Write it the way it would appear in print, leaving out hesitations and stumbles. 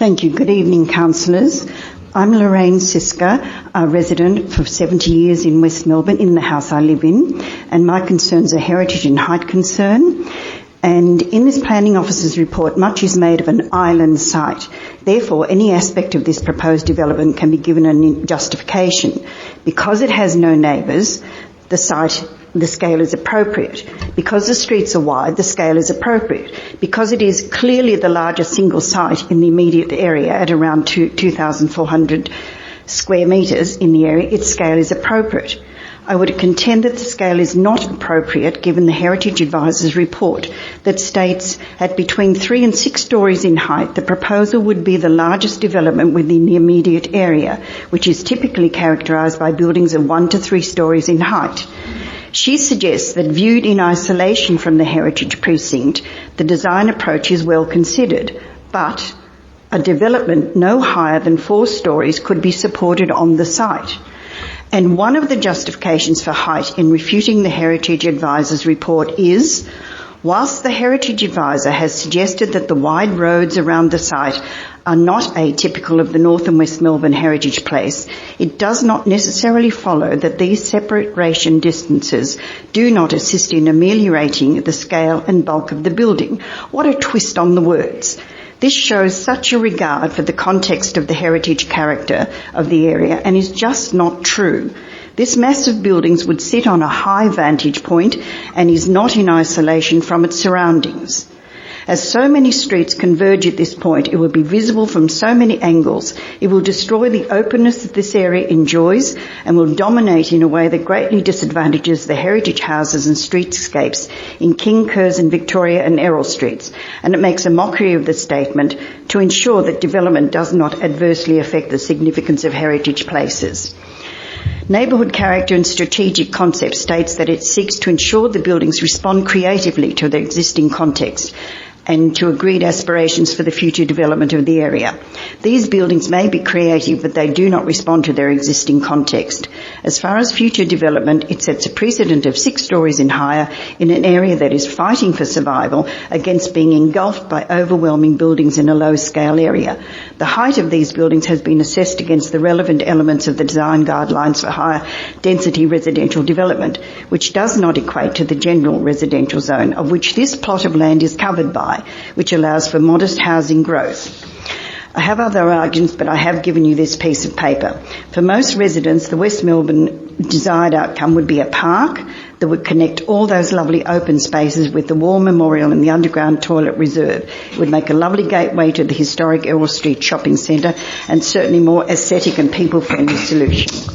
Thank you. Good evening, councillors. I'm Lorraine Siska, a resident for 70 years in West Melbourne, in the house I live in, and my concerns are heritage and height concern. And in this planning officer's report, much is made of an island site. Therefore, any aspect of this proposed development can be given a justification. Because it has no neighbours, the scale is appropriate. Because the streets are wide, the scale is appropriate. Because it is clearly the largest single site in the immediate area at around 2,400 square metres in the area, its scale is appropriate. I would contend that the scale is not appropriate given the Heritage Advisor's report that states at between 3 and 6 stories in height, the proposal would be the largest development within the immediate area, which is typically characterised by buildings of 1 to 3 stories in height. She suggests that viewed in isolation from the heritage precinct, the design approach is well considered, but a development no higher than 4 stories could be supported on the site. And one of the justifications for height in refuting the Heritage Advisor's report is, whilst the Heritage Advisor has suggested that the wide roads around the site are not atypical of the North and West Melbourne heritage place, it does not necessarily follow that these separation distances do not assist in ameliorating the scale and bulk of the building. What a twist on the words. This shows such a regard for the context of the heritage character of the area and is just not true. This mass of buildings would sit on a high vantage point and is not in isolation from its surroundings. As so many streets converge at this point, it will be visible from so many angles. It will destroy the openness that this area enjoys and will dominate in a way that greatly disadvantages the heritage houses and streetscapes in King, Curzon, Victoria and Errol Streets. And it makes a mockery of the statement to ensure that development does not adversely affect the significance of heritage places. Neighbourhood character and strategic concept states that it seeks to ensure the buildings respond creatively to their existing context and to agreed aspirations for the future development of the area. These buildings may be creative, but they do not respond to their existing context. As far as future development, it sets a precedent of 6 stories and higher in an area that is fighting for survival against being engulfed by overwhelming buildings in a low-scale area. The height of these buildings has been assessed against the relevant elements of the design guidelines for higher density residential development, which does not equate to the general residential zone, of which this plot of land is covered by, which allows for modest housing growth. I have other arguments, but I have given you this piece of paper. For most residents, the West Melbourne desired outcome would be a park that would connect all those lovely open spaces with the War Memorial and the underground toilet reserve. It would make a lovely gateway to the historic Errol Street shopping centre and certainly more aesthetic and people-friendly solution.